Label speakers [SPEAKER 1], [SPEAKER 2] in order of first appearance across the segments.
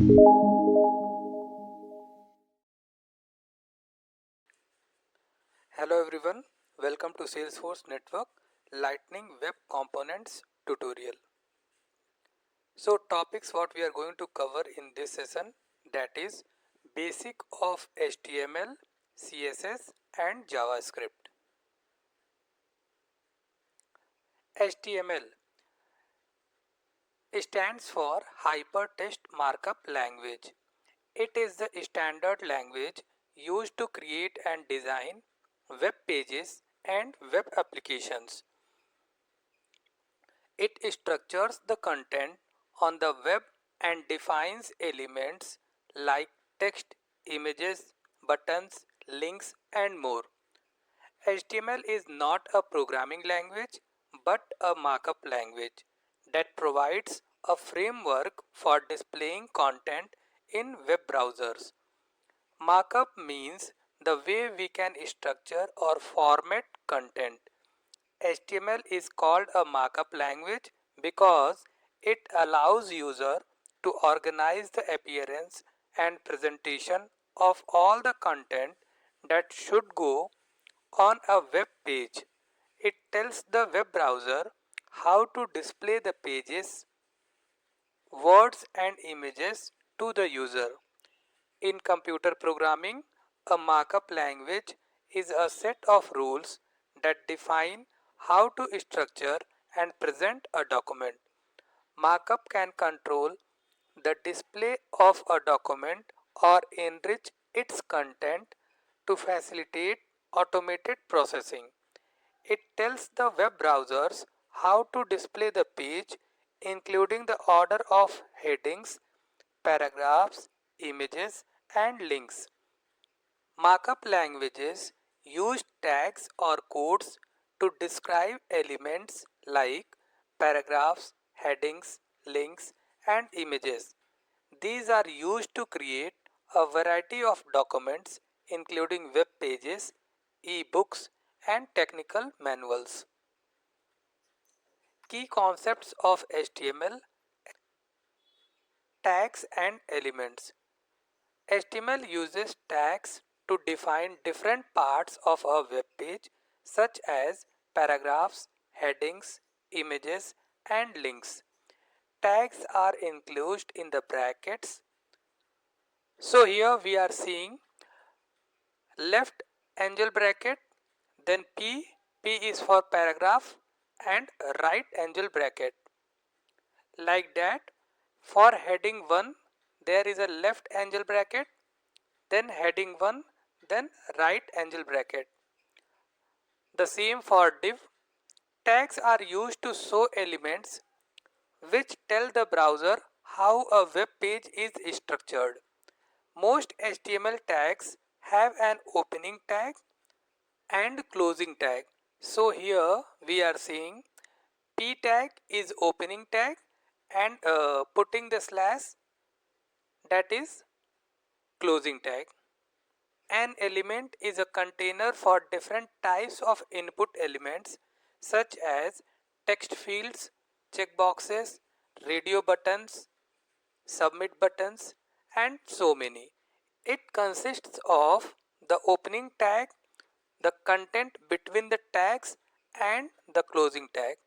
[SPEAKER 1] Hello everyone, welcome to Salesforce Network Lightning Web Components tutorial. So topics what we are going to cover in this session, that is basic of HTML, CSS and JavaScript. HTML stands for Hypertext Markup Language. It is the standard language used to create and design web pages and web applications. It structures the content on the web and defines elements like text, images, buttons, links and more. HTML is not a programming language but a markup language that provides a framework for displaying content in web browsers. Markup means the way we can structure or format content. HTML is called a markup language because it allows user to organize the appearance and presentation of all the content that should go on a web page. It tells the web browser how to display the pages, words and images to the user. In computer programming, a markup language is a set of rules that define how to structure and present a document. Markup can control the display of a document or enrich its content to facilitate automated processing. It tells the web browsers how to display the page, including the order of headings, paragraphs, images, and links. Markup languages use tags or codes to describe elements like paragraphs, headings, links, and images. These are used to create a variety of documents, including web pages, e-books, and technical manuals. Key concepts of HTML: tags and elements. HTML uses tags to define different parts of a web page such as paragraphs, headings, images, and links. Tags are enclosed in the brackets. So here we are seeing left angle bracket, then P is for paragraph and right angle bracket. Like that, for heading 1 there is a left angle bracket, then heading 1, then right angle bracket. The same for div. Tags are used to show elements which tell the browser how a web page is structured. Most HTML tags have an opening tag and closing tag. So here we are seeing P tag is opening tag and putting the slash, that is closing tag. An element is a container for different types of input elements such as text fields, checkboxes, radio buttons, submit buttons, and so many. It consists of the opening tag, the content between the tags, and the closing tag.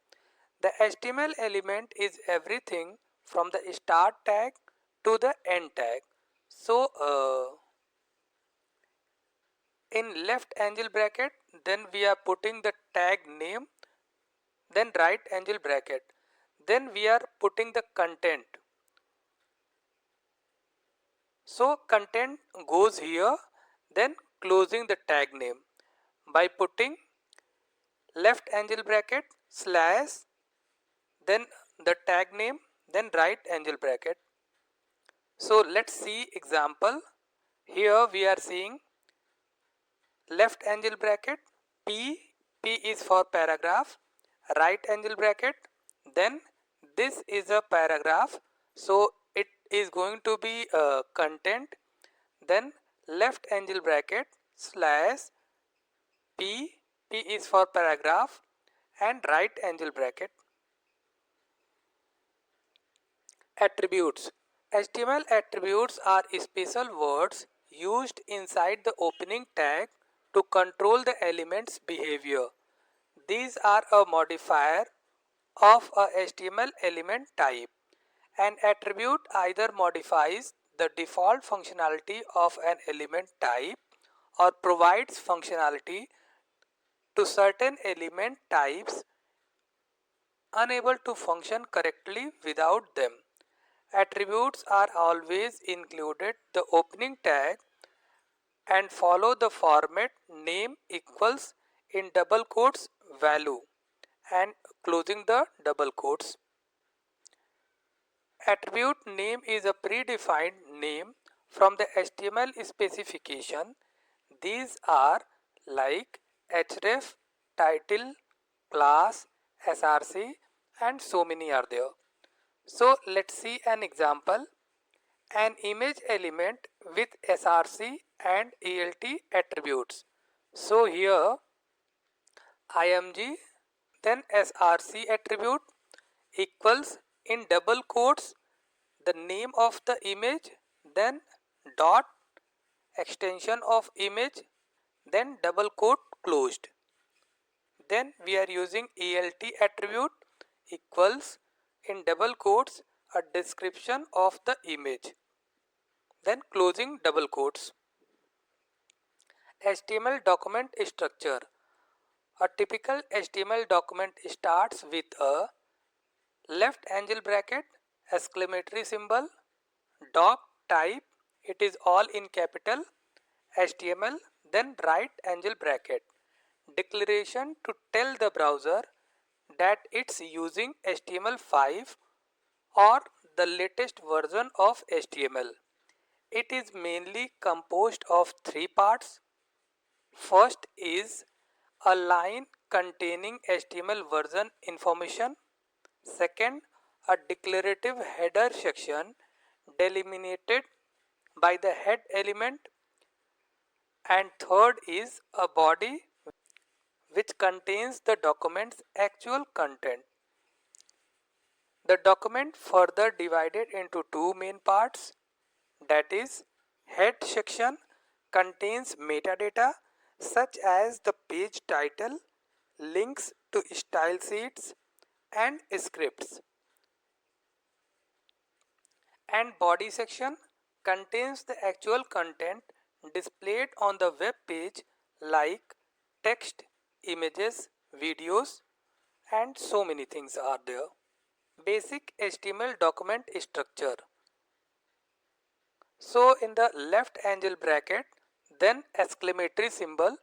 [SPEAKER 1] The HTML element is everything from the start tag to the end tag. So, in left angle bracket, then we are putting the tag name, then right angle bracket, then we are putting the content. So content goes here, then closing the tag name by putting left angle bracket slash, then the tag name, then right angle bracket. So let's see example. Here we are seeing left angle bracket P is for paragraph, right angle bracket, then this is a paragraph, so it is going to be content, then left angle bracket slash P is for paragraph and right angle bracket. Attributes. HTML attributes are special words used inside the opening tag to control the element's behavior. These are a modifier of a HTML element type. An attribute either modifies the default functionality of an element type or provides functionality to certain element types unable to function correctly without them. Attributes are always included the opening tag and follow the format name equals in double quotes value and closing the double quotes. Attribute name is a predefined name from the HTML specification. These are like href, title, class, src and so many are there. So let's see an example. An image element with src and alt attributes. So here img then src attribute equals in double quotes the name of the image, then dot extension of image, then double quote closed. Then we are using alt attribute equals in double quotes a description of the image, then closing double quotes. HTML document structure. A typical HTML document starts with a left angle bracket, exclamatory symbol, doc type, it is all in capital, HTML, then right angle bracket. Declaration to tell the browser that it's using HTML5 or the latest version of HTML. It is mainly composed of three parts. First is a line containing HTML version information. Second, a declarative header section delimited by the head element. And third is a body which contains the document's actual content. The document further divided into two main parts, that is, head section contains metadata such as the page title, links to style sheets and scripts, and body section contains the actual content displayed on the web page like text, images, videos and so many things are there. Basic HTML document structure. So in the left angle bracket, then exclamatory symbol,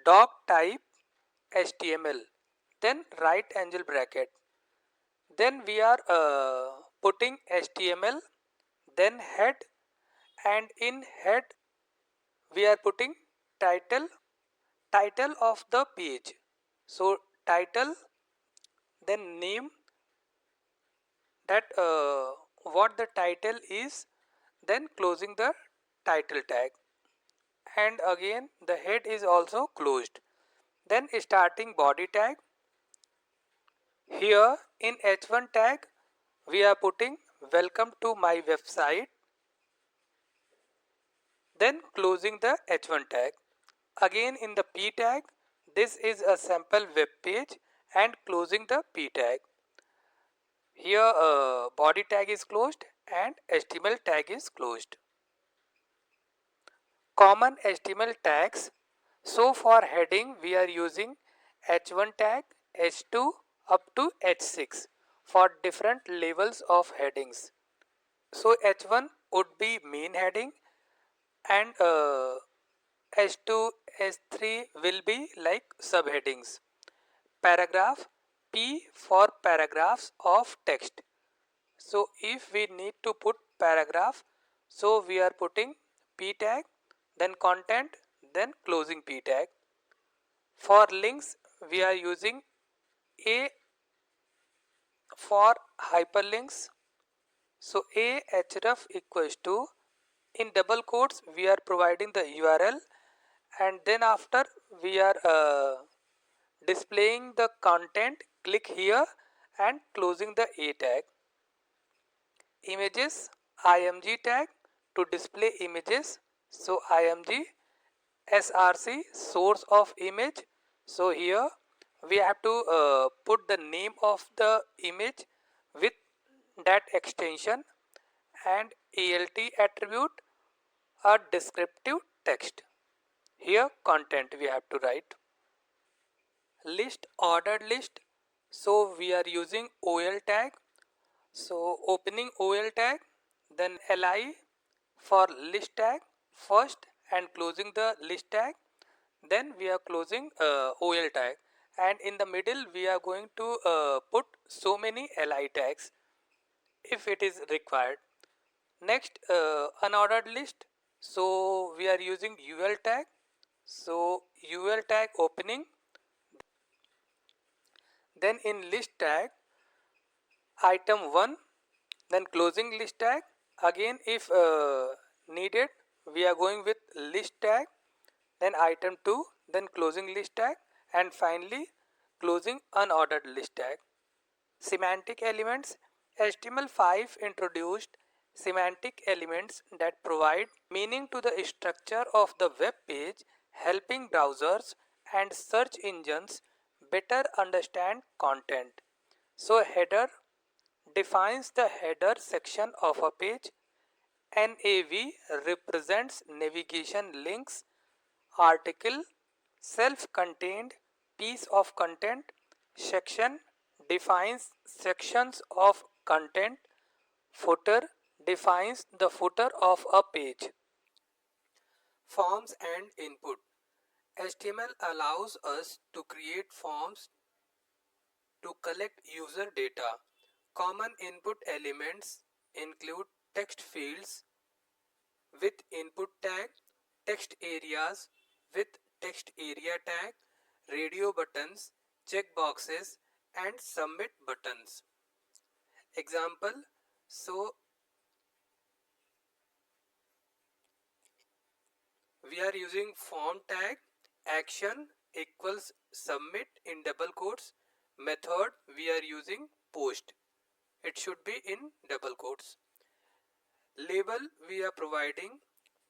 [SPEAKER 1] doc type HTML, then right angle bracket. Then we are putting HTML, then head, and in head we are putting title of the page. So title, then name, that what the title is, then closing the title tag, and again the head is also closed. Then starting body tag. Here in h1 tag we are putting welcome to my website, then closing the h1 tag. Again in the p tag, this is a sample web page and closing the p tag. Here body tag is closed and HTML tag is closed. Common HTML tags. So for heading we are using h1 tag, h2 up to h6 for different levels of headings. So h1 would be main heading and h2, h3 will be like subheadings. Paragraph, P for paragraphs of text. So if we need to put paragraph, so we are putting P tag, then content, then closing P tag. For links we are using A for hyperlinks. So a href equals to, in double quotes we are providing the URL and then after we are displaying the content, click here and closing the A tag. Images img tag to display images. So img src source of image. So here we have to put the name of the image with that extension, and alt attribute a descriptive text. Here content we have to write. List ordered list. So we are using OL tag. So opening OL tag, then li for list tag first and closing the list tag. Then we are closing OL tag, and in the middle we are going to put so many li tags if it is required. Next, unordered list. So we are using ul tag. So ul tag opening, then in list tag item 1, then closing list tag. Again if needed we are going with list tag, then item 2, then closing list tag, and finally closing unordered list tag. Semantic elements. HTML5 introduced semantic elements that provide meaning to the structure of the web page, helping browsers and search engines better understand content. So header defines the header section of a page. NAV represents navigation links. Article self-contained piece of content. Section defines sections of content. Footer defines the footer of a page. Forms and input. HTML allows us to create forms to collect user data. Common input elements include text fields with input tag, text areas with text area tag, radio buttons, checkboxes, and submit buttons. Example, so we are using form tag, action equals submit in double quotes, method we are using post, it should be in double quotes. Label we are providing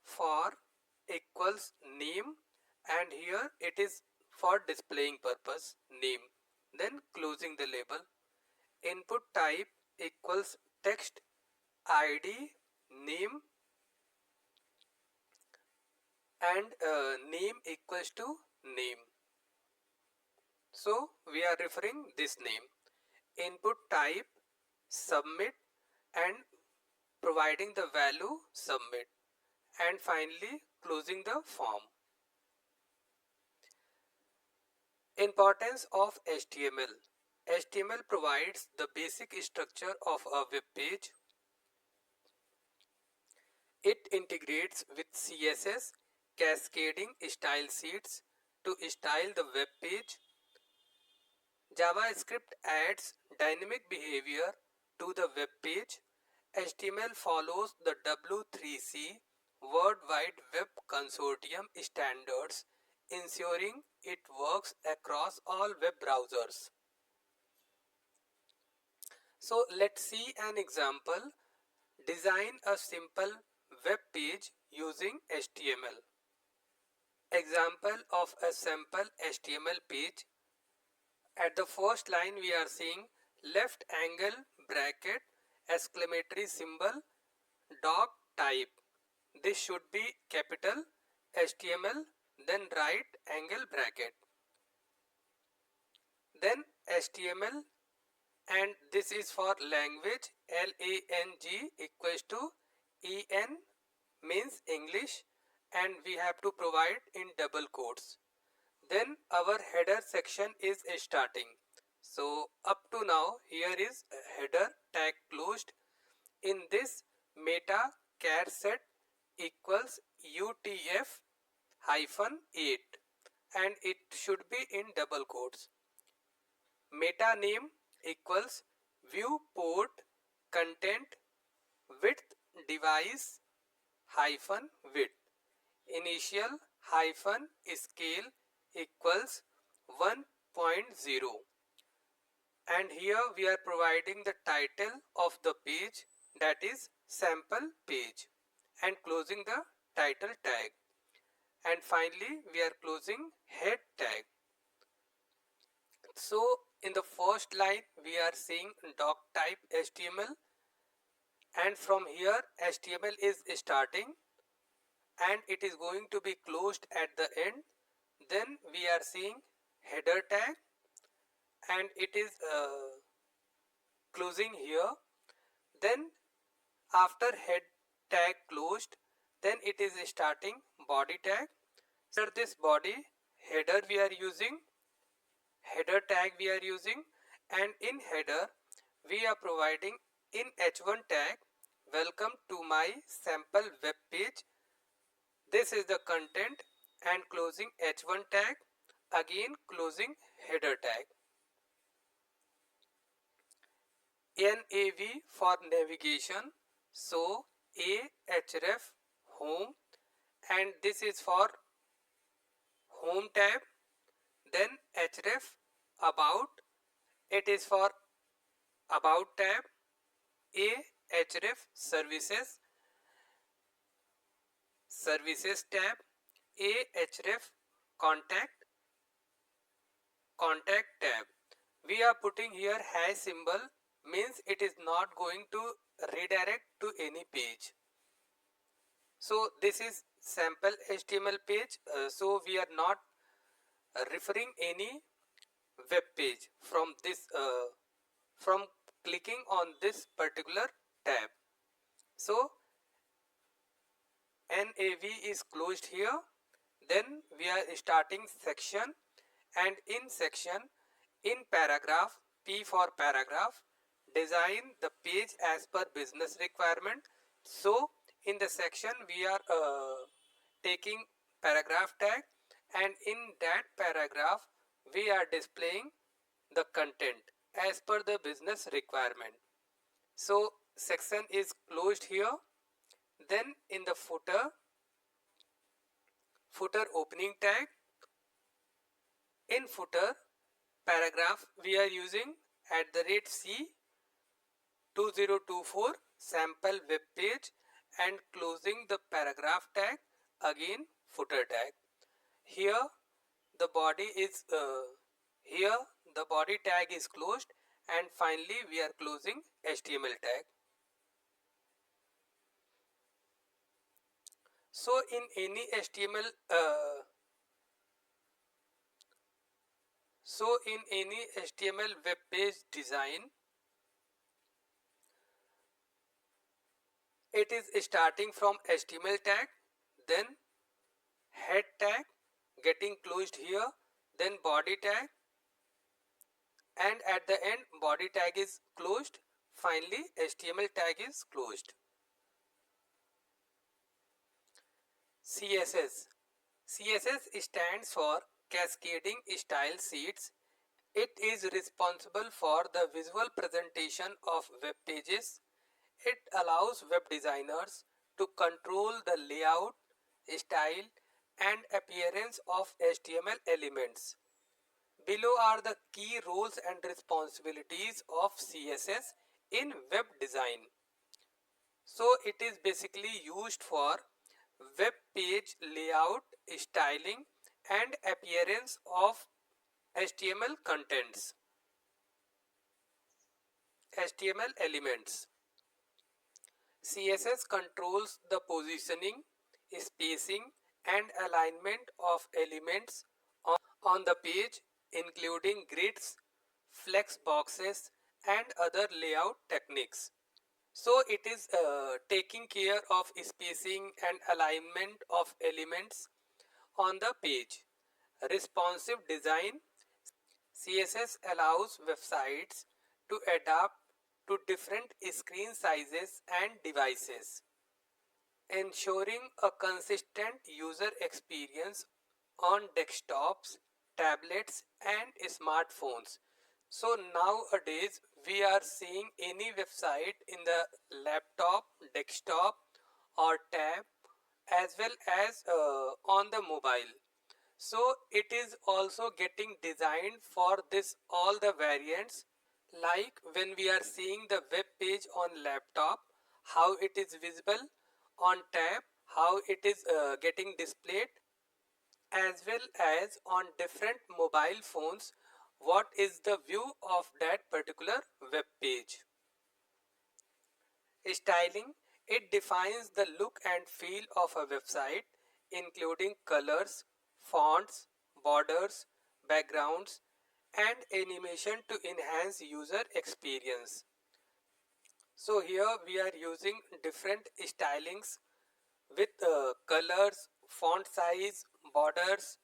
[SPEAKER 1] for equals name, and here it is for displaying purpose name, then closing the label. Input type equals text id name, and name equals to name, so we are referring this name. Input type submit and providing the value submit, and finally closing the form. Importance of HTML. HTML provides the basic structure of a web page. It integrates with CSS, cascading style sheets to style the web page. JavaScript adds dynamic behavior to the web page. HTML follows the W3C World Wide Web Consortium standards, ensuring it works across all web browsers. So let's see an example. Design a simple web page using HTML. Example of a sample HTML page. At the first line we are seeing left angle bracket exclamatory symbol doc type. This should be capital HTML, then right angle bracket, then HTML, and this is for language lang equals to en means English, and we have to provide in double quotes. Then our header section is starting. So up to now here is header tag closed. In this meta char set equals utf hyphen 8, and it should be in double quotes. Meta name equals viewport content width device hyphen width. Initial hyphen scale equals 1.0, and here we are providing the title of the page that is sample page, and closing the title tag, and finally we are closing head tag. So in the first line we are seeing doc type HTML, and from here HTML is starting and it is going to be closed at the end. Then we are seeing header tag and it is closing here. Then after head tag closed, then it is starting body tag. After this body, header we are using, header tag we are using, and in header we are providing in h1 tag, welcome to my sample web page. This is the content, and closing h1 tag, again closing header tag. NAV for navigation, so A href home, and this is for home tab. Then href about, it is for about tab. A href services, services tab. A href contact, contact tab. We are putting here hash symbol, means it is not going to redirect to any page. So this is sample HTML page, so we are not referring any web page from this from clicking on this particular tab. So NAV is closed here. Then we are starting section, and in section, in paragraph, P for paragraph, design the page as per business requirement. So in the section we are taking paragraph tag, and in that paragraph we are displaying the content as per the business requirement. So section is closed here. Then in the footer, footer opening tag, in footer paragraph we are using @C 2024 sample web page, and closing the paragraph tag, again footer tag. Here the body is here the body tag is closed, and finally we are closing HTML tag. So in any HTML web page design, it is starting from HTML tag, then head tag getting closed here, then body tag, and at the end body tag is closed, finally HTML tag is closed. CSS. CSS stands for Cascading Style Sheets. It is responsible for the visual presentation of web pages. It allows web designers to control the layout, style, and appearance of HTML elements. Below are the key roles and responsibilities of CSS in web design. So it is basically used for web page layout, styling, and appearance of HTML contents, HTML elements. CSS controls the positioning, spacing, and alignment of elements on the page, including grids, flex boxes, and other layout techniques. So it is taking care of spacing and alignment of elements on the page. Responsive design. CSS allows websites to adapt to different screen sizes and devices, ensuring a consistent user experience on desktops, tablets, and smartphones. So nowadays we are seeing any website in the laptop, desktop, or tab, as well as on the mobile. So it is also getting designed for this all the variants, like when we are seeing the web page on laptop, how it is visible on tab, how it is getting displayed, as well as on different mobile phones, what is the view of that particular web page. Styling, it defines the look and feel of a website, including colors, fonts, borders, backgrounds, and animation to enhance user experience. So here we are using different stylings with colors, font size, borders,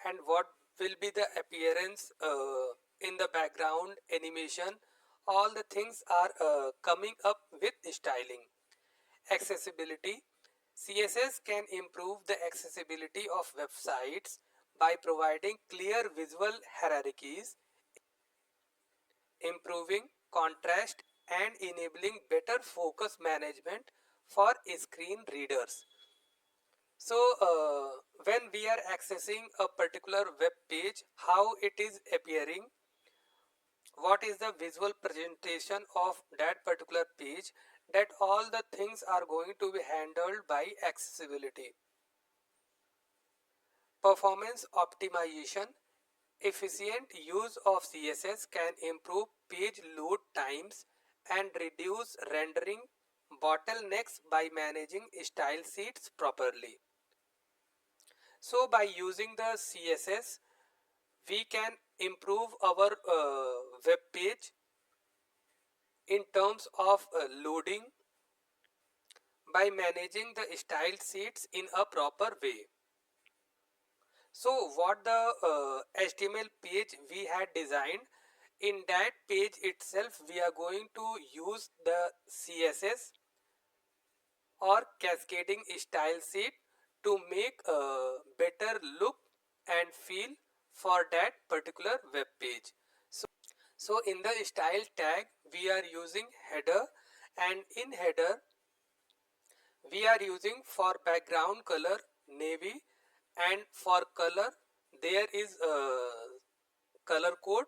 [SPEAKER 1] and what will be the appearance in the background, animation. All the things are coming up with styling. Accessibility. CSS can improve the accessibility of websites by providing clear visual hierarchies, improving contrast, and enabling better focus management for screen readers. So, when we are accessing a particular web page, how it is appearing, what is the visual presentation of that particular page, that all the things are going to be handled by accessibility. Performance optimization. Efficient use of CSS can improve page load times and reduce rendering bottlenecks by managing style sheets properly. So by using the CSS, we can improve our web page in terms of loading by managing the style sheets in a proper way. So what the HTML page we had designed, in that page itself we are going to use the CSS or cascading style sheet to make a better look and feel for that particular web page. So in the style tag we are using header, and in header we are using for background color navy, and for color there is a color code.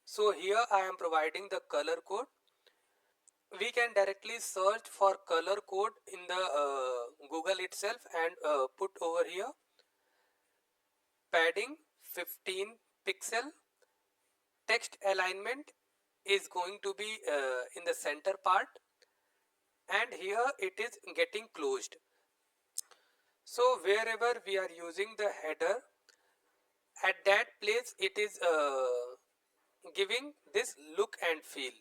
[SPEAKER 1] So here I am providing the color code. We can directly search for color code in the Google itself and put over here padding 15 pixel. Text alignment is going to be in the center part, and here it is getting closed. So wherever we are using the header, at that place it is giving this look and feel.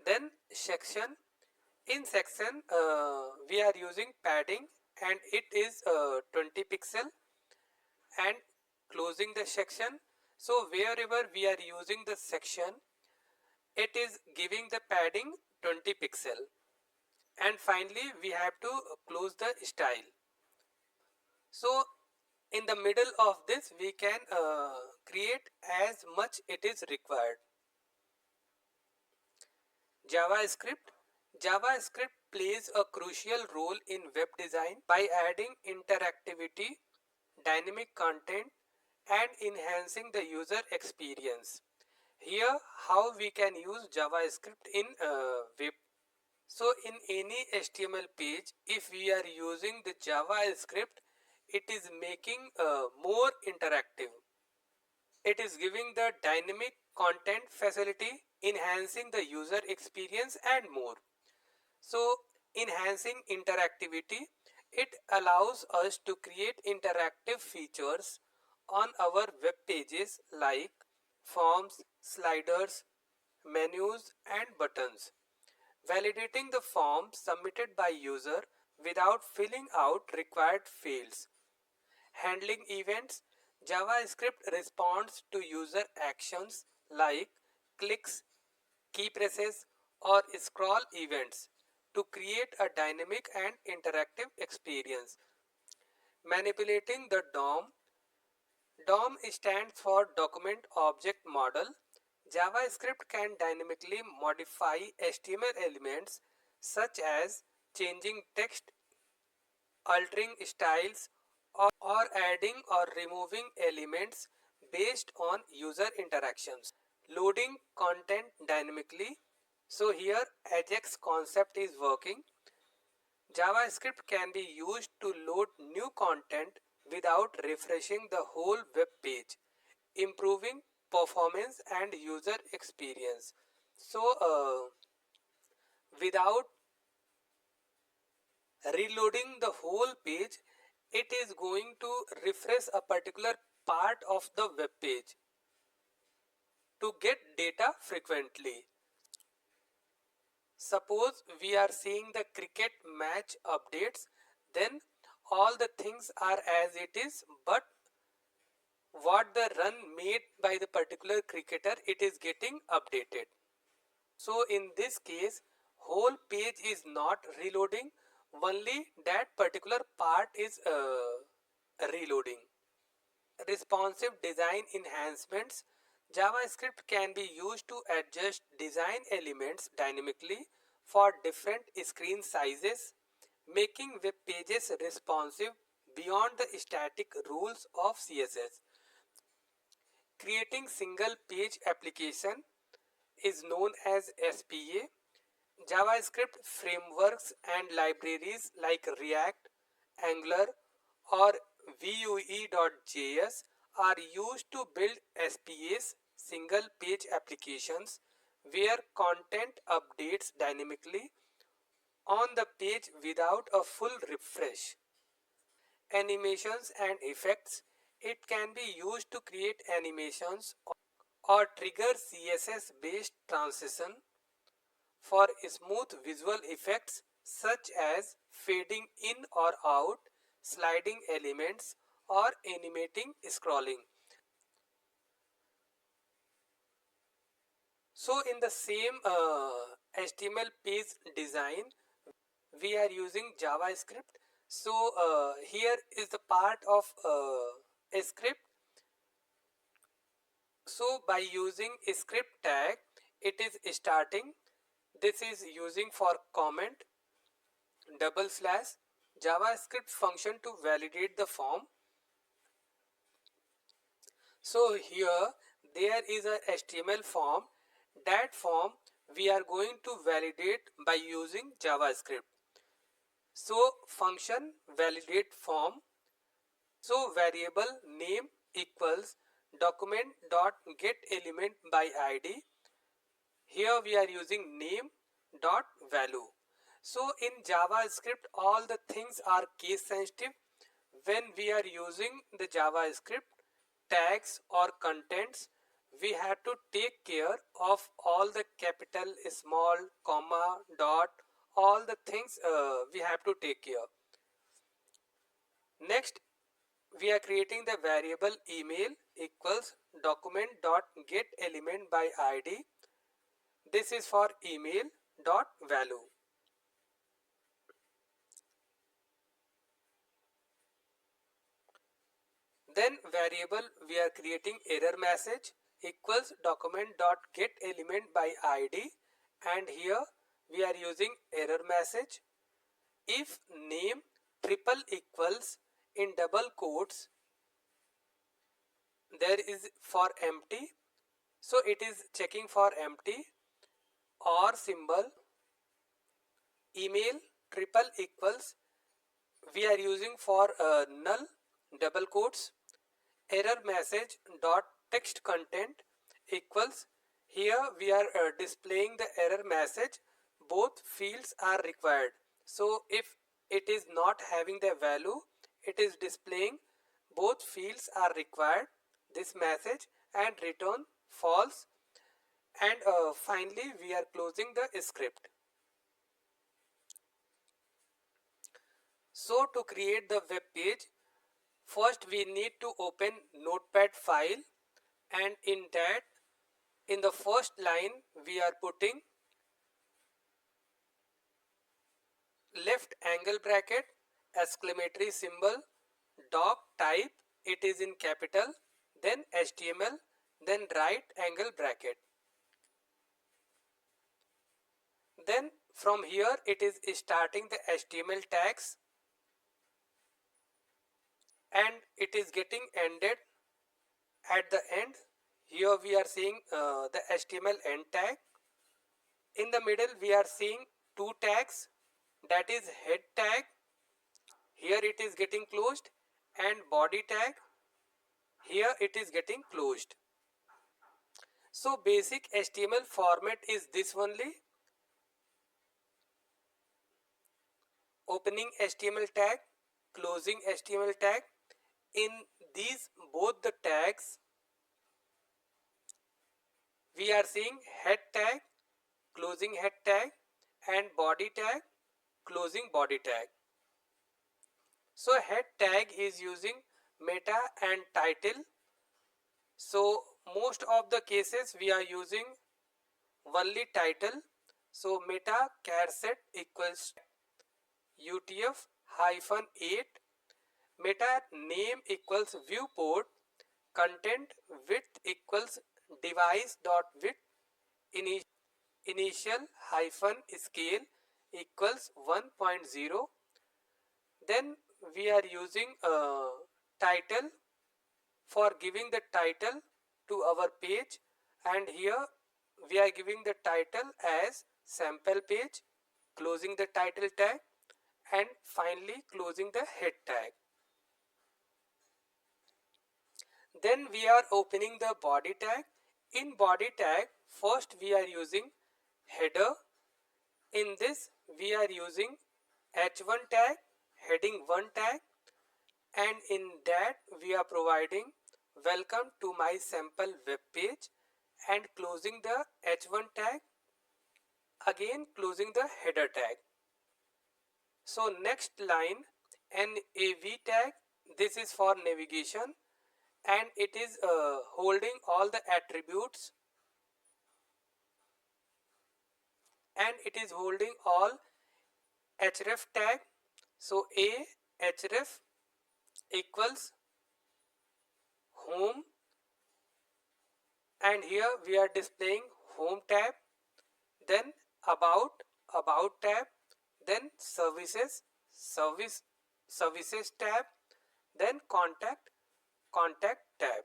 [SPEAKER 1] Then section. In section we are using padding and it is 20 pixel and closing the section. So wherever we are using the section, it is giving the padding 20 pixel, and finally we have to close the style. So in the middle of this we can create as much it is required. JavaScript plays a crucial role in web design by adding interactivity, dynamic content, and enhancing the user experience. Here how we can use JavaScript in web. So in any HTML page, if we are using the JavaScript, it is making more interactive. It is giving the dynamic content facility, enhancing the user experience and more. So enhancing interactivity, it allows us to create interactive features on our web pages like forms, sliders, menus and buttons. Validating the form submitted by user without filling out required fields. Handling events. JavaScript responds to user actions like clicks, key presses or scroll events to create a dynamic and interactive experience. Manipulating the DOM. DOM stands for Document Object Model. JavaScript can dynamically modify HTML elements such as changing text, altering styles, or adding or removing elements based on user interactions. Loading content dynamically. So here Ajax concept is working. JavaScript can be used to load new content without refreshing the whole web page, improving performance and user experience. So without reloading the whole page, it is going to refresh a particular part of the web page to get data frequently. Suppose we are seeing the cricket match updates, then all the things are as it is, but what the run made by the particular cricketer, it is getting updated. So in this case, whole page is not reloading, only that particular part is reloading. Responsive design enhancements. JavaScript can be used to adjust design elements dynamically for different screen sizes, making web pages responsive beyond the static rules of CSS. Creating single page application is known as SPA. JavaScript frameworks and libraries like React, Angular, or Vue.js are used to build SPAs, single page applications, where content updates dynamically on the page without a full refresh. Animations and effects. It can be used to create animations or trigger CSS based transition for smooth visual effects such as fading in or out, sliding elements, or animating scrolling. So in the same HTML page design, we are using JavaScript. So here is the part of a script. So by using a script tag, it is starting. This is using for comment double slash JavaScript function to validate the form. So here there is a HTML form. That form we are going to validate by using JavaScript. So function validate form. So variable name equals document dot get element by id. Here we are using name dot value. So in JavaScript all the things are case sensitive. When we are using the JavaScript tags or contents, we have to take care of all the capital, small, comma, dot, all the things we have to take care. Next, we are creating the variable email equals document dot get element by id. This is for email dot value. Then variable we are creating error message equals document dot get element by id, and here we are using error message if name triple equals in double quotes there is for empty, so it is checking for empty, or symbol email triple equals we are using for null double quotes. Error message dot text content equals here we are displaying the error message, both fields are required. So if it is not having the value, it is displaying both fields are required this message and return false. And finally we are closing the script. So to create the web page, first we need to open notepad file, and in that, in the first line we are putting left angle bracket exclamatory symbol doc type, it is in capital, then HTML, then right angle bracket. Then from here it is starting the HTML tags and it is getting ended at the end. Here we are seeing the HTML end tag. In the middle we are seeing two tags, that is head tag, here it is getting closed, and body tag, here it is getting closed. So basic HTML format is this only: opening HTML tag, closing HTML tag. In these both the tags we are seeing head tag, closing head tag, and body tag, closing body tag. So head tag is using meta and title. So most of the cases we are using only title. So meta char set equals UTF hyphen 8, meta name equals viewport, content width equals device dot width, initial hyphen scale equals 1.0. Then we are using title for giving the title to our page, and here we are giving the title as sample page, closing the title tag, and finally closing the head tag. Then we are opening the body tag. In body tag, first we are using header. In this we are using h1 tag, heading 1 tag, and in that we are providing welcome to my sample web page and closing the h1 tag, again closing the header tag. So next line, nav tag, this is for navigation, and it is holding all the attributes, and it is holding all href tag. So a href equals home, and here we are displaying home tab, then about tab, then services tab, then contact tab,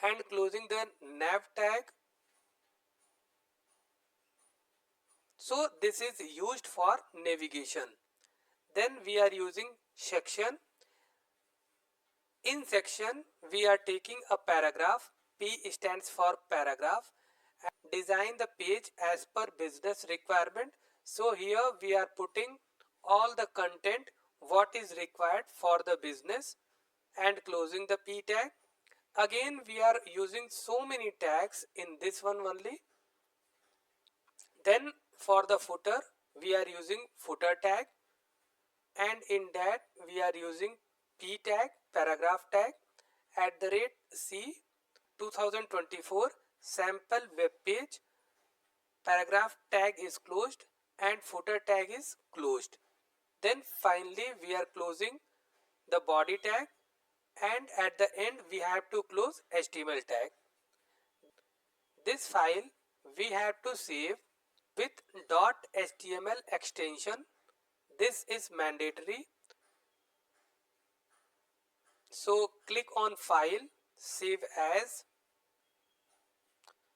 [SPEAKER 1] and closing the nav tag. So this is used for navigation. Then we are using section. In section we are taking a paragraph, P stands for paragraph, and design the page as per business requirement. So here we are putting all the content what is required for the business, and closing the P tag. Again we are using so many tags in this one only. Then for the footer we are using footer tag, and in that we are using P tag, paragraph tag, @C 2024 sample web page, paragraph tag is closed and footer tag is closed. Then finally we are closing the body tag, and at the end we have to close HTML tag. This file we have to save with .html extension. This is mandatory. So click on file, save as.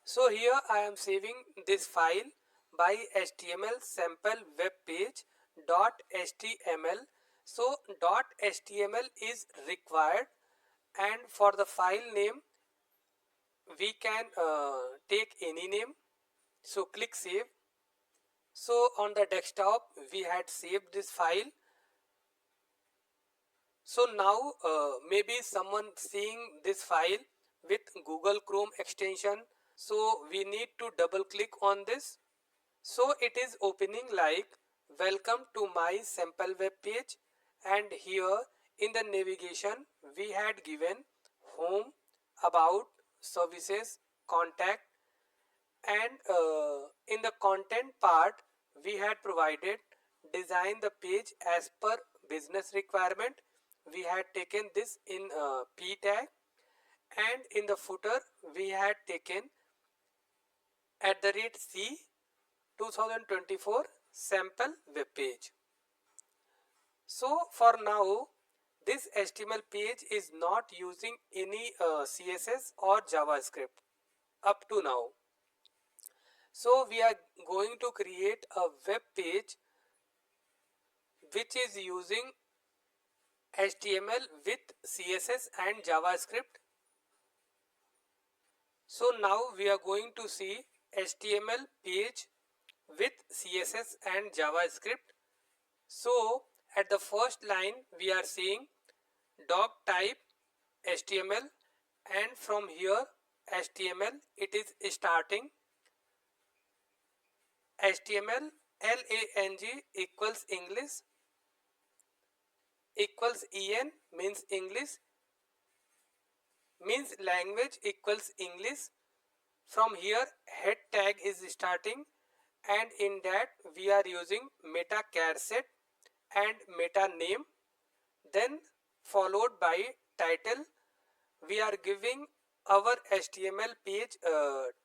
[SPEAKER 1] So here I am saving this file by HTML sample web page .html. So .html is required, and for the file name we can take any name. So click save. So on the desktop we had saved this file. So now maybe someone seeing this file with Google Chrome extension, so we need to double click on this. So it is opening like welcome to my sample web page, and here in the navigation we had given home, about, services, contact, and in the content part we had provided design the page as per business requirement. We had taken this in P tag, and in the footer we had taken @C 2024 sample web page. So for now this HTML page is not using any CSS or JavaScript up to now. So we are going to create a web page which is using HTML with CSS and JavaScript. So now we are going to see HTML page with CSS and JavaScript. So at the first line we are seeing doc type HTML, and from here HTML it is starting HTML lang equals English equals en means language equals English. From here head tag is starting, and in that we are using meta char set and meta name, then followed by title. We are giving our HTML page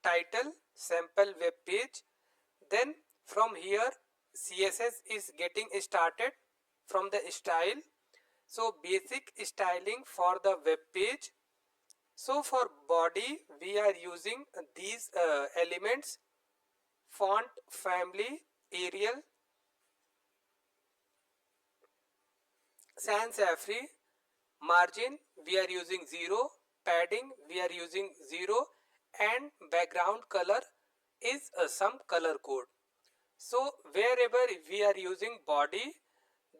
[SPEAKER 1] title sample web page. Then from here CSS is getting started from the style. So basic styling for the web page. So for body we are using these elements: font family, Arial, sans serif, margin we are using 0, padding we are using 0, and background color is some color code. So wherever we are using body,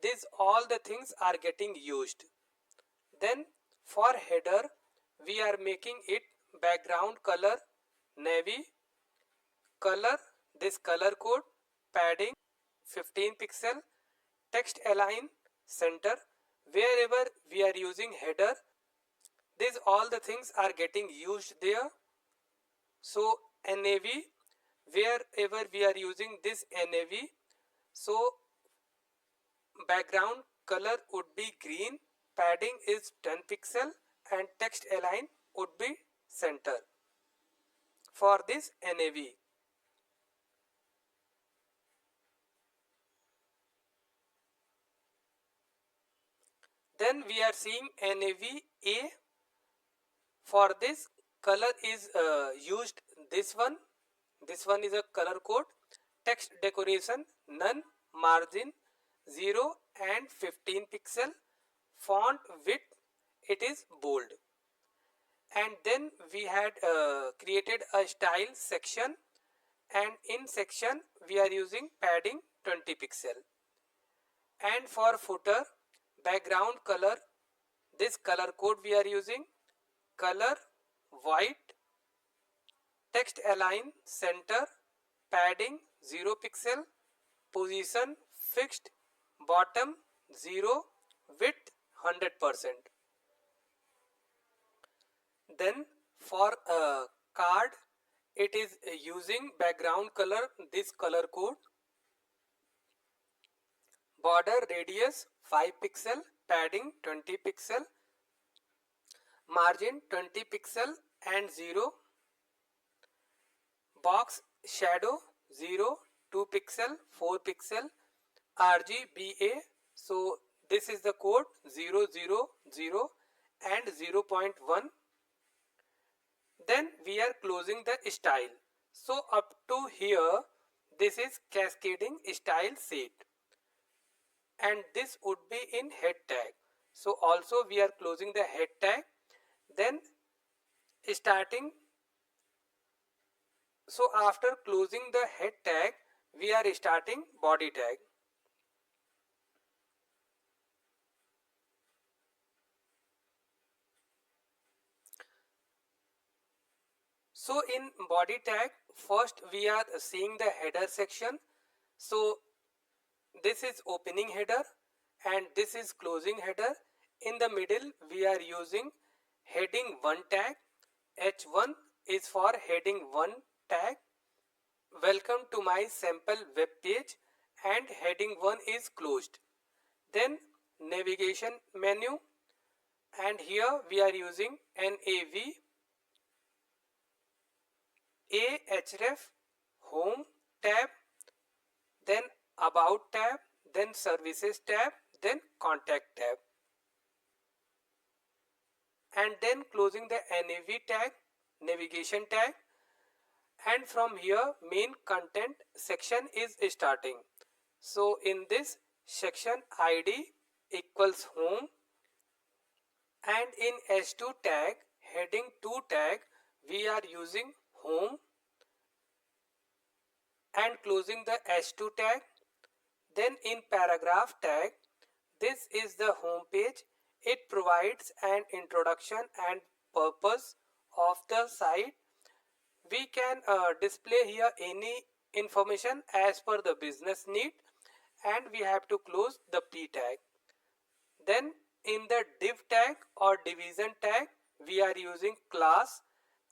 [SPEAKER 1] this all the things are getting used. Then for header we are making it background color navy, color this color code, padding 15 pixel, text align center. Wherever we are using header, these all the things are getting used there. So nav, wherever we are using this nav, so background color would be green, padding is 10 pixel, and text align would be center for this nav. Then we are seeing nav a. For this color is used this one is a color code, text decoration none, margin 0 and 15 pixel, font width it is bold. And then we had created a style section, and in section we are using padding 20 pixel. And for footer background color, this color code we are using, color white, text align center, padding 0 pixel, position fixed, bottom 0, width 100%. Then for card it is using background color this color code, border radius 5 pixel, padding 20 pixel, margin 20 pixel and 0, box shadow 0, 2 pixel, 4 pixel, RGBA. So this is the code 000 and 0.1. Then we are closing the style. So up to here this is cascading style set, and this would be in head tag. So also we are closing the head tag, then starting. So after closing the head tag we are starting body tag. So in body tag first we are seeing the header section. So this is opening header and this is closing header. In the middle we are using heading 1 tag. H1 is for heading 1 tag. Welcome to my sample web page, and heading 1 is closed. Then navigation menu, and here we are using nav, ahref, home tab, then about tab, then services tab, then contact tab, and then closing the nav tag, navigation tag, and from here main content section is starting. So in this section id equals home, and in h2 tag heading 2 tag we are using home and closing the h2 tag. Then in paragraph tag, this is the home page. It provides an introduction and purpose of the site. We can display here any information as per the business need, and we have to close the p tag. Then in the div tag or division tag we are using class,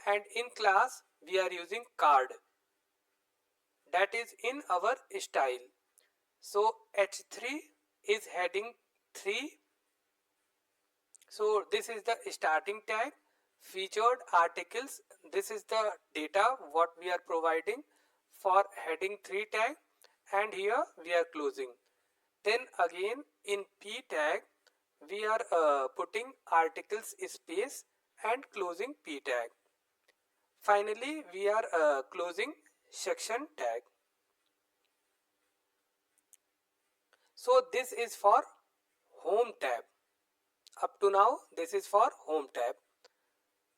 [SPEAKER 1] and in class we are using card, that is in our style. So h3 is heading 3. So this is the starting tag. Featured articles, this is the data what we are providing for heading 3 tag, and here we are closing. Then again in p tag we are putting articles space and closing p tag. Finally we are closing section tag. So this is for home tab. Up to now this is for home tab.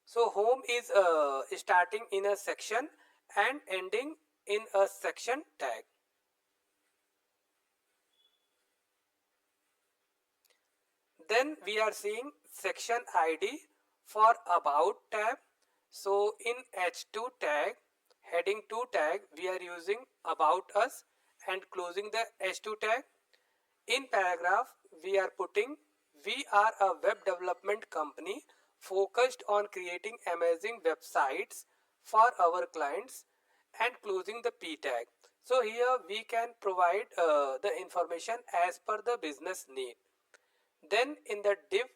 [SPEAKER 1] So home is starting in a section and ending in a section tag. Then we are seeing section id for about tab. So in h2 tag heading 2 tag we are using about us and closing the h2 tag. In paragraph we are putting we are a web development company focused on creating amazing websites for our clients and closing the p tag. So here we can provide the information as per the business need. Then in the div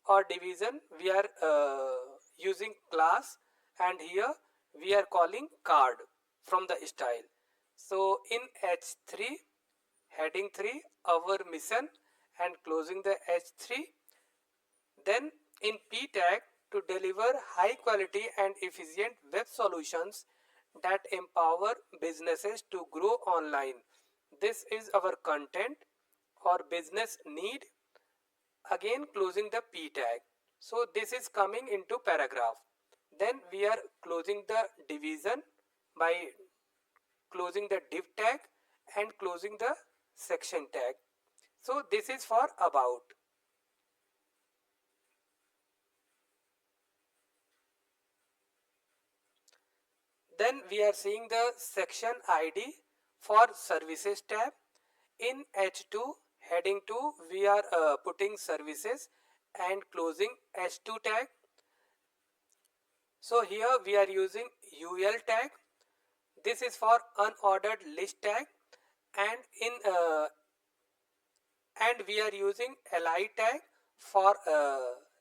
[SPEAKER 1] or division we are using class, and here we are calling card from the style. So in h3 heading 3 our mission and closing the h3. Then in p tag to deliver high quality and efficient web solutions that empower businesses to grow online. This is our content or business need, again closing the p tag. So this is coming into paragraph. Then we are closing the division by closing the div tag and closing the section tag. So this is for about. Then we are seeing the section id for services tab. In h2 heading 2 we are putting services and closing h2 tag. So here we are using ul tag. This is for unordered list tag, and in and we are using li tag for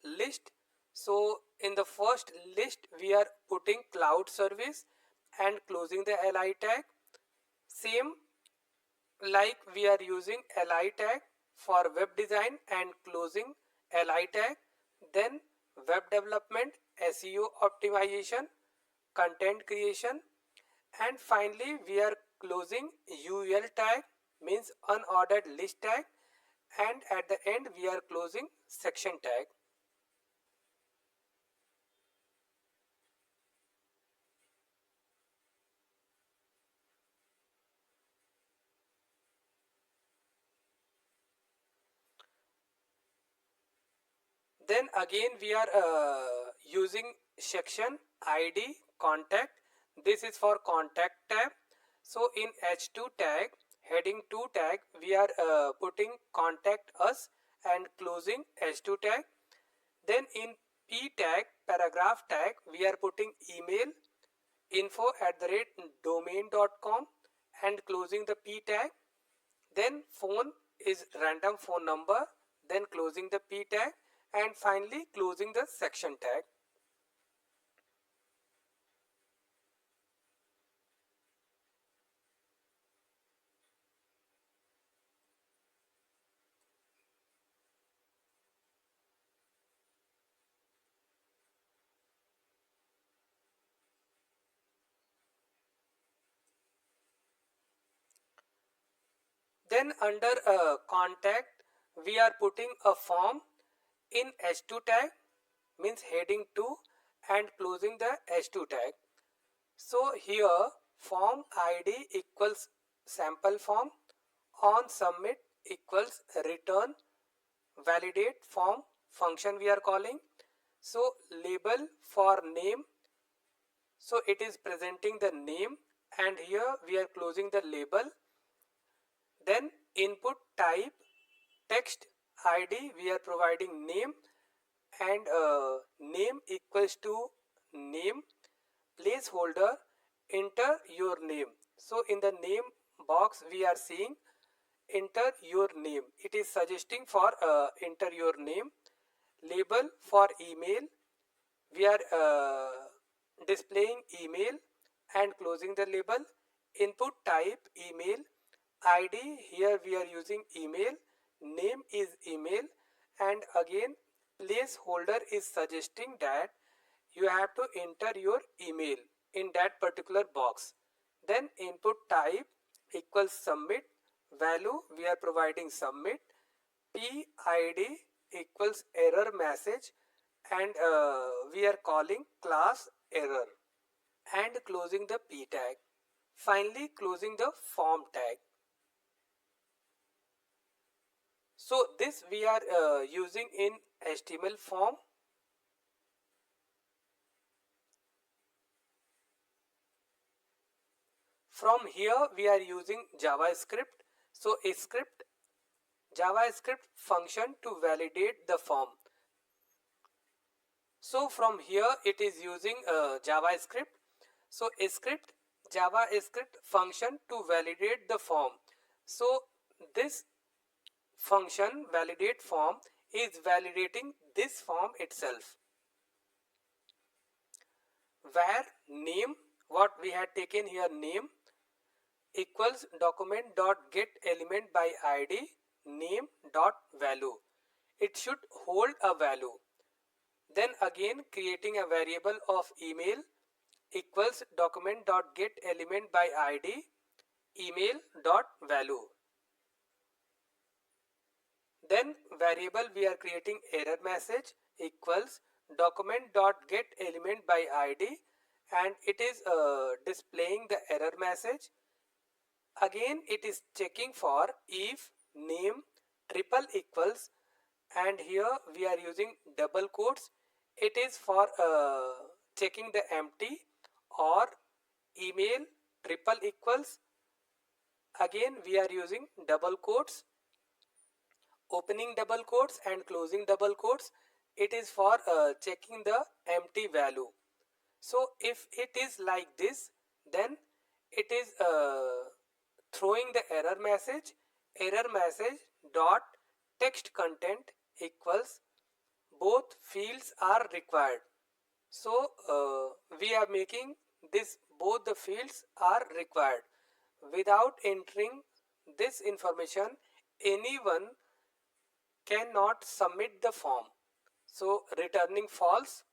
[SPEAKER 1] list. So in the first list we are putting cloud service and closing the li tag. Same like we are using li tag for web design and closing li tag. Then web development, SEO optimization, content creation, and finally we are closing ul tag, means unordered list tag, and at the end we are closing section tag. Then again we are using section id contact. This is for contact tab. So in h2 tag heading 2 tag we are putting contact us and closing h2 tag. Then in p tag paragraph tag we are putting email info@domain.com and closing the p tag. Then phone is random phone number, then closing the p tag, and finally closing the section tag. Then under contact we are putting a form in h2 tag, means heading 2, and closing the h2 tag. So here form id equals sample form, on submit equals return validate form function we are calling. So label for name, so it is presenting the name, and here we are closing the label. Then input type text id, we are providing name, and name equals to name, placeholder enter your name. So in the name box we are seeing enter your name, it is suggesting for enter your name. Label for email, we are displaying email and closing the label. Input type email, id, here we are using email, name is email, and again placeholder is suggesting that you have to enter your email in that particular box. Then input type equals submit, value we are providing submit, PID equals error message, and we are calling class error, and closing the p tag. Finally closing the form tag. So this we are using in HTML form. From here we are using JavaScript. So a script, JavaScript function to validate the form. So from here it is using JavaScript. So a script, JavaScript function to validate the form. So this function validate form is validating this form itself. Where name, what we had taken here name, equals document dot get element by id name dot value. It should hold a value. Then again creating a variable of email equals document dot get element by id email dot value. Then variable we are creating error message equals document dot get element by id, and it is displaying the error message. Again it is checking for if name triple equals, and here we are using double quotes. It is for checking the empty, or email triple equals. Again we are using double quotes, opening double quotes and closing double quotes. It is for checking the empty value. So if it is like this, then it is throwing the error message dot text content equals both fields are required. So we are making this both the fields are required. Without entering this information, anyone cannot submit the form. So returning false.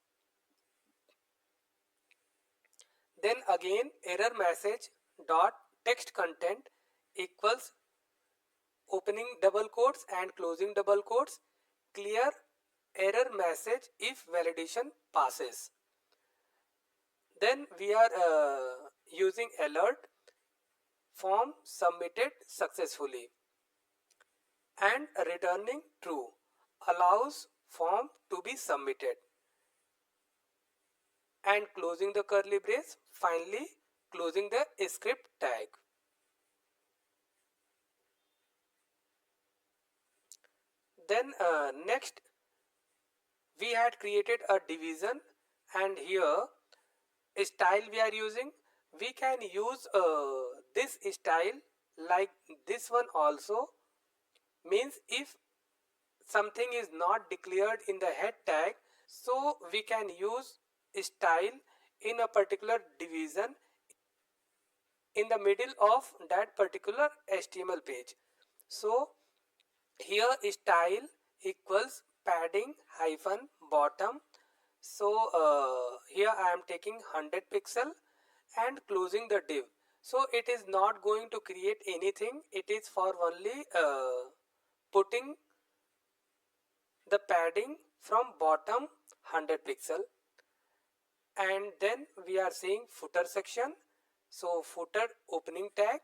[SPEAKER 1] Then again error message dot text content equals opening double quotes and closing double quotes, clear error message if validation passes. Then we are using alert form submitted successfully, and returning true allows form to be submitted, and closing the curly brace, finally closing the script tag. Then next we had created a division, and here style we are using. We can use this style like this one also, means if something is not declared in the head tag, so we can use style in a particular division in the middle of that particular HTML page. So here style equals padding hyphen bottom. So here I am taking 100 pixel and closing the div. So it is not going to create anything. It is for only putting the padding from bottom 100 pixel. And then we are seeing footer section. So footer opening tag,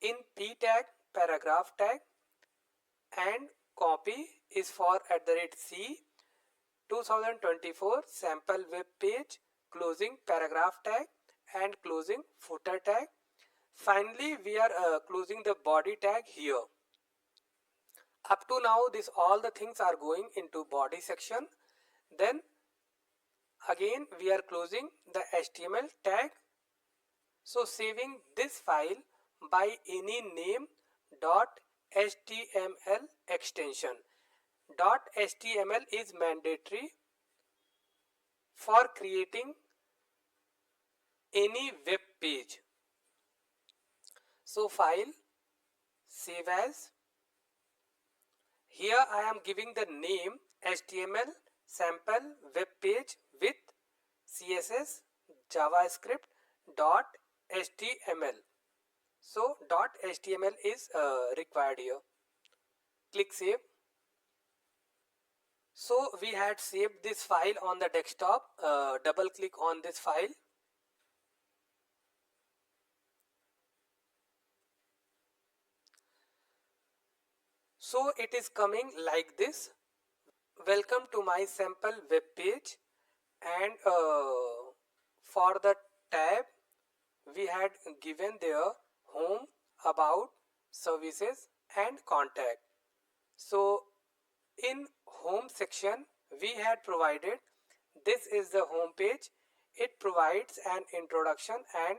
[SPEAKER 1] in p tag paragraph tag, and copy is for @c 2024 sample web page, closing paragraph tag and closing footer tag. Finally we are closing the body tag here. Up to now this all the things are going into body section. Then again we are closing the HTML tag. So saving this file by any name .html extension. .html is mandatory for creating any web page. So file, save as. Here I am giving the name HTML sample web page with CSS JavaScript .html. So .html is required here. Click save. So we had saved this file on the desktop. Double click on this file. So it is coming like this. Welcome to my sample web page, and for the tab we had given there home, about, services and contact. So in home section we had provided, this is the home page. It provides an introduction and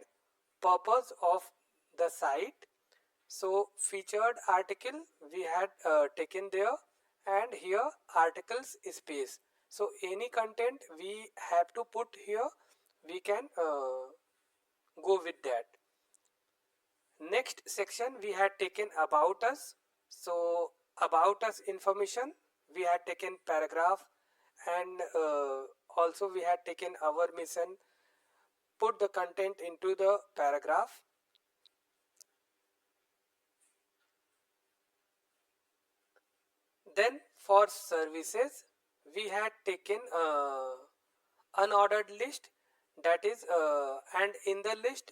[SPEAKER 1] purpose of the site. So featured article we had taken there, and here articles space. So any content we have to put here, we can go with that. Next section we had taken about us. So about us information we had taken paragraph, and also we had taken our mission, put the content into the paragraph. Then for services we had taken unordered list, that is and in the list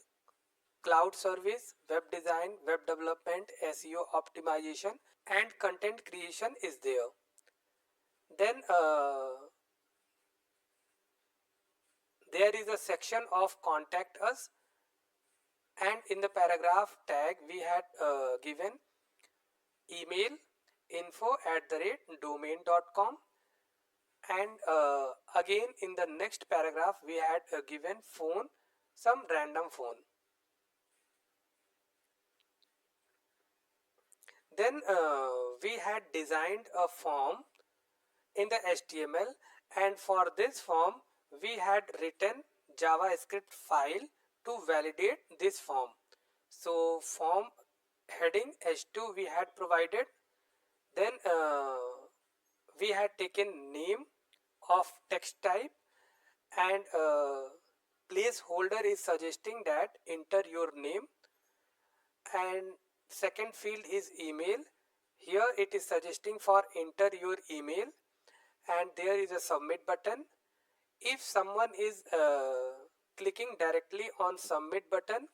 [SPEAKER 1] cloud service, web design, web development, SEO optimization and content creation is there. Then there is a section of contact us, and in the paragraph tag we had given email info@domain.com, and again in the next paragraph we had given phone, some random phone. Then we had designed a form in the HTML, and for this form we had written JavaScript file to validate this form. So form heading h2 we had provided. Then we had taken name of text type, and placeholder is suggesting that enter your name, and second field is email. Here it is suggesting for enter your email, and there is a submit button. If someone is clicking directly on submit button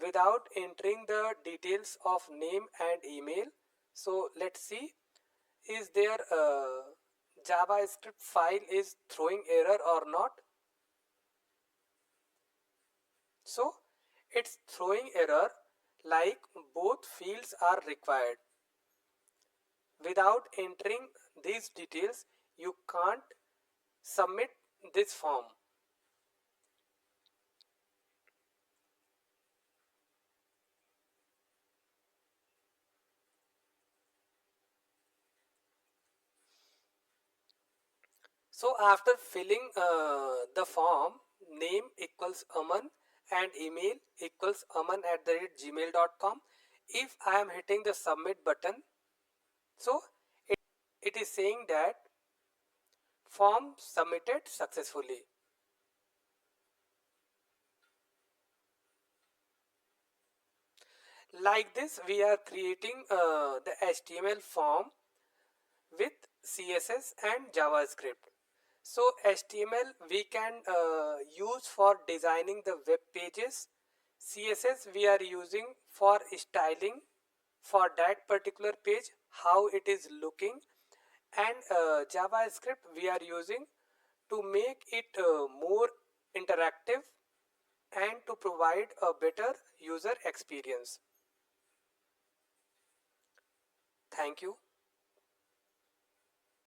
[SPEAKER 1] without entering the details of name and email, so let's see, is there JavaScript file is throwing error or not. So it's throwing error, like both fields are required. Without entering these details you can't submit this form. So after filling the form, name equals Aman and email equals aman@gmail.com. If I am hitting the submit button, so it is saying that form submitted successfully. Like this, we are creating the HTML form with CSS and JavaScript. So HTML we can use for designing the web pages. CSS we are using for styling for that particular page, how it is looking, and JavaScript we are using to make it more interactive and to provide a better user experience. Thank you.